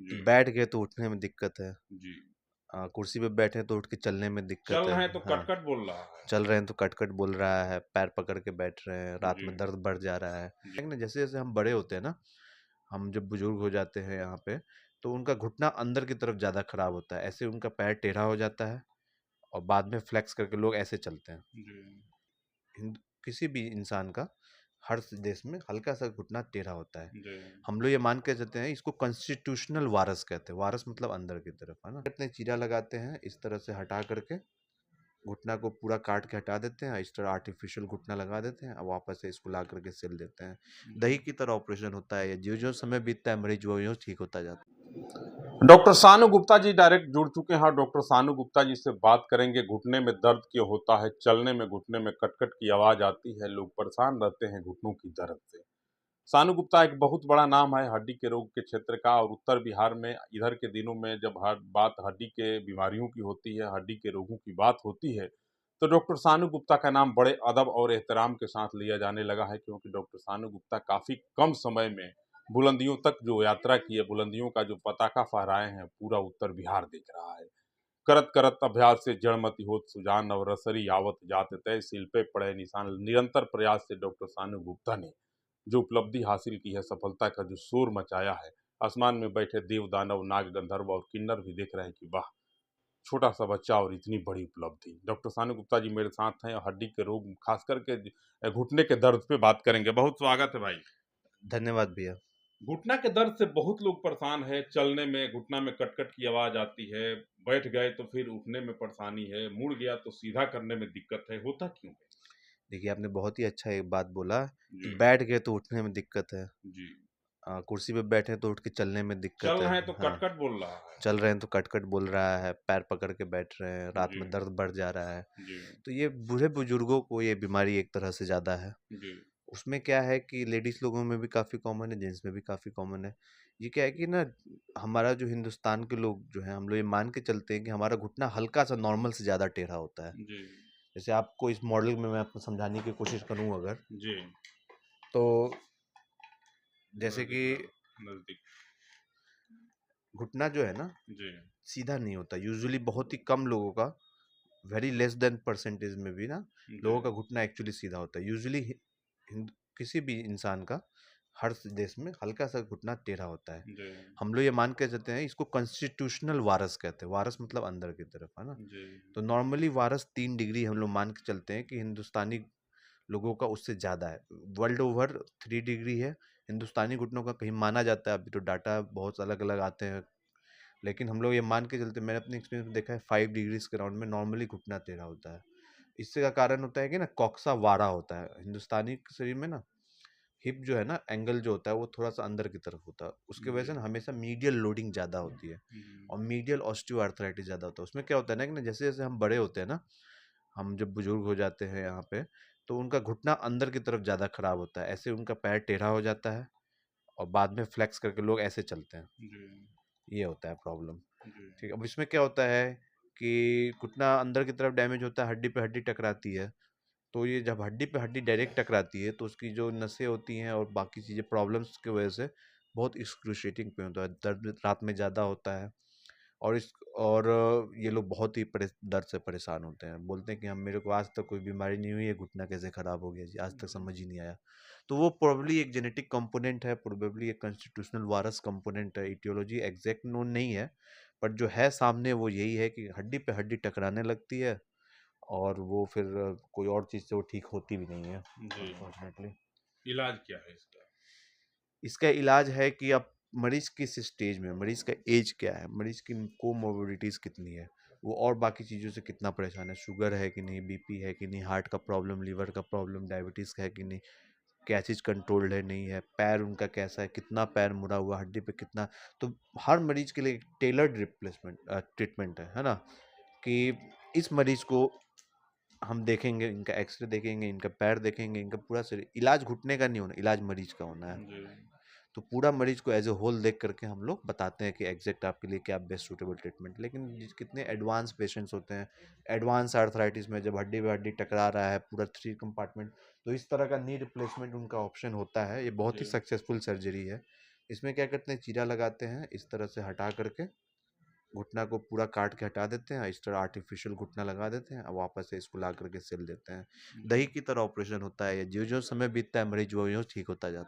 जी, बैठ गए तो उठने में दिक्कत है। जी। कुर्सी पे बैठे तो उठ के चलने में दिक्कत चल है। रहे हैं तो हाँ, कट-कट बोल रहा है। चल रहे हैं तो कट-कट बोल रहा है, पैर पकड़ के बैठ रहे हैं, रात जी, में दर्द बढ़ जा रहा है। जी, लेकिन जैसे-जैसे हम बड़े होते हैं ना, हम जब बुजुर्ग हो जाते हैं यहाँ पे, तो उनका घुटना अंदर की तरफ ज़्यादा खराब होता है। ऐसे उनका पैर टेढ़ा हो जाता है और बाद में फ्लेक्स करके लोग ऐसे चलते हैं। जी, किसी भी इंसान का हर देश में हल्का सा घुटना टेढ़ा होता है। जी, हम लोग ये मान के चलते हैं, इसको कॉन्स्टिट्यूशनल वारस कहते हैं। वारस मतलब अंदर की तरफ, है ना। इतने चीरा लगाते हैं इस तरह से हटा करके, घुटना को पूरा काट के हटा देते हैं, इस तरह आर्टिफिशियल घुटना लगा देते हैं और वापस से इसको ला करके सिल देते हैं। जी। दही की तरह ऑपरेशन होता है। ये जो जो समय बीतता है मरीज वो यूँ ठीक होता जाता है। डॉक्टर सानू गुप्ता जी डायरेक्ट जुड़ चुके हैं और डॉक्टर सानू गुप्ता जी से बात करेंगे। घुटने में दर्द क्यों होता है, चलने में घुटने में कट-कट की आवाज आती है, लोग परेशान रहते हैं घुटनों की दर्द से। सानू गुप्ता एक बहुत बड़ा नाम है हड्डी के रोग के क्षेत्र का और उत्तर बिहार में इधर के दिनों में जब बात हड्डी के बीमारियों की होती है, हड्डी के रोगों की बात होती है, तो डॉक्टर सानू गुप्ता का नाम बड़े अदब और एहतराम के साथ लिया जाने लगा है, क्योंकि डॉक्टर सानू गुप्ता काफी कम समय में बुलंदियों तक जो यात्रा की है, बुलंदियों का जो पताका फहराए हैं, पूरा उत्तर बिहार देख रहा है। करत करत अभ्यास से जड़मति होत सुजान और रसरी आवत जात तय सिल पे पड़े निशान। निरंतर प्रयास से डॉक्टर सानू गुप्ता ने जो उपलब्धि हासिल की है, सफलता का जो शोर मचाया है, आसमान में बैठे देव दानव नाग गंधर्व और किन्नर भी देख रहे हैं कि वाह, छोटा सा बच्चा और इतनी बड़ी उपलब्धि। डॉक्टर सानू गुप्ता जी मेरे साथ हैं और हड्डी के रोग खास करके घुटने के दर्द पे बात करेंगे। बहुत स्वागत है भाई। धन्यवाद भैया। घुटना के दर्द से बहुत लोग परेशान है, चलने में घुटना में कट-कट की आवाज आती है, बैठ गए तो फिर उठने में परेशानी है, मुड़ गया तो सीधा करने में दिक्कत है, होता क्यों है? देखिए, आपने बहुत ही अच्छा एक बात बोला कि जी, बैठ गए तो उठने में दिक्कत है। जी। कुर्सी पे बैठे तो उठ के चलने में चल दिक्कत है। रहे हैं तो हाँ, कट-कट बोल रहा है। चल रहे हैं तो कट-कट बोल रहा है, पैर पकड़ के बैठ रहे हैं, रात जी, में दर्द बढ़ जा रहा है। जी, तो ये बूढ़े बुजुर्गों को ये बीमारी एक तरह से ज़्यादा है। जी, उसमें क्या है कि लेडीज़ लोगों में भी काफ़ी कॉमन है, जेंट्स में भी काफ़ी कॉमन है। ये क्या है कि ना, हमारा जो हिंदुस्तान के लोग जो हैं, हम लोग ये मान के चलते हैं कि हमारा घुटना हल्का-सा नॉर्मल से ज़्यादा टेढ़ा होता है। जी, जैसे आपको इस मॉडल में मैं आपको समझाने की कोशिश करूँ अगर, जी। तो जैसे कि नज़दीक लाओ, नज़दीक। घुटना जो है ना, जी, सीधा नहीं होता। यूजुअली बहुत ही कम लोगों का, वेरी लेस देन परसेंटेज में भी ना, जी, लोगों का घुटना एक्चुअली सीधा होता है। यूजुअली किसी भी इंसान का हर देश में हल्का सा घुटना टेढ़ा होता है। जी, हम लोग ये मान के चलते हैं, इसको कॉन्स्टिट्यूशनल वारस कहते हैं। वारस मतलब अंदर की तरफ, है ना। जी, तो नॉर्मली वारस 3 डिग्री हम लोग मान के चलते हैं कि हिंदुस्तानी लोगों का उससे ज़्यादा है। वर्ल्ड ओवर 3 डिग्री है। हिंदुस्तानी घुटनों का कहीं माना जाता है, अभी तो डाटा बहुत अलग अलग आते हैं, लेकिन हम लोग ये मान के चलते, मैंने अपने एक्सपीरियंस में देखा है 5 डिग्रीज के राउंड में नॉर्मली घुटना टेढ़ा होता है। इससे का कारण होता है कि ना, कॉक्सा वारा होता है हिंदुस्तानी शरीर में ना। हिप जो है ना, एंगल जो होता है वो थोड़ा सा अंदर की तरफ होता है, उसकी वजह जी, से ना हमेशा मीडियल लोडिंग ज़्यादा होती है जी, और मीडियल ऑस्टियोआर्थराइटिस ज़्यादा होता है। उसमें क्या होता है ना कि ना, जैसे जैसे हम बड़े होते हैं ना, हम जब बुजुर्ग हो जाते हैं यहाँ पे, तो उनका घुटना अंदर की तरफ ज़्यादा खराब होता है। ऐसे उनका पैर टेढ़ा हो जाता है और बाद में फ्लेक्स करके लोग ऐसे चलते हैं। जी, ये होता है प्रॉब्लम। जी, ठीक है, अब इसमें क्या होता है कि घुटना अंदर की तरफ डैमेज होता है, हड्डी पे हड्डी टकराती है। तो ये जब हड्डी पे हड्डी डायरेक्ट टकराती है, तो उसकी जो नसें होती हैं और बाकी चीज़ें प्रॉब्लम्स की वजह से बहुत एक्सक्रूशिएटिंग पेन होता है, दर्द रात में ज़्यादा होता है। और ये लोग बहुत ही दर्द से परेशान होते हैं, बोलते हैं कि हम, मेरे को आज तक कोई बीमारी नहीं हुई है, घुटना कैसे ख़राब हो गया जी, आज तक समझ ही नहीं आया। तो वो प्रोबेबली एक जेनेटिक कंपोनेंट है, प्रोबेबली एक कॉन्स्टिट्यूशनल वारस कंपोनेंट है। इटियोलॉजी एग्जैक्ट नोन नहीं है, बट जो है सामने वो यही है कि हड्डी पे हड्डी टकराने लगती है और वो फिर कोई और चीज़ से वो ठीक होती भी नहीं है, जी। अनफॉर्चुनेटली। इलाज क्या है इसका? इसका इलाज है कि आप, मरीज किस स्टेज में, मरीज का एज क्या है, मरीज की कोमोर्बिडिटीज कितनी है, वो और बाकी चीज़ों से कितना परेशान है, शुगर है कि नहीं, बीपी है कि नहीं, हार्ट का प्रॉब्लम, लीवर का प्रॉब्लम, डायबिटीज़ है कि नहीं, क्या चीज़ कंट्रोल्ड है नहीं है, पैर उनका कैसा है, कितना पैर मुड़ा हुआ, हड्डी पे कितना। तो हर मरीज के लिए टेलर्ड रिप्लेसमेंट ट्रीटमेंट है ना। कि इस मरीज को हम देखेंगे, इनका एक्सरे देखेंगे, इनका पैर देखेंगे, इनका पूरा शरीर। इलाज घुटने का नहीं होना, इलाज मरीज का होना है। जी, तो पूरा मरीज को एज ए होल देख करके हम लोग बताते हैं कि एग्जैक्ट आपके लिए क्या बेस्ट सूटेबल ट्रीटमेंट। लेकिन कितने एडवांस पेशेंट्स होते हैं, एडवांस आर्थराइटिस में जब हड्डी पे हड्डी टकरा रहा है पूरा 3 कंपार्टमेंट, तो इस तरह का नी रिप्लेसमेंट उनका ऑप्शन होता है। ये बहुत जी, ही सक्सेसफुल सर्जरी है। इसमें क्या करते हैं, चीरा लगाते हैं, इस तरह से हटा करके घुटना को पूरा काट के हटा देते हैं, इस तरह आर्टिफिशियल घुटना लगा देते हैं और वापस से इसको ला करके सिल देते हैं। दही की तरह ऑपरेशन होता है, ये जो जो समय बीतता है मरीज वो ठीक होता जाता है।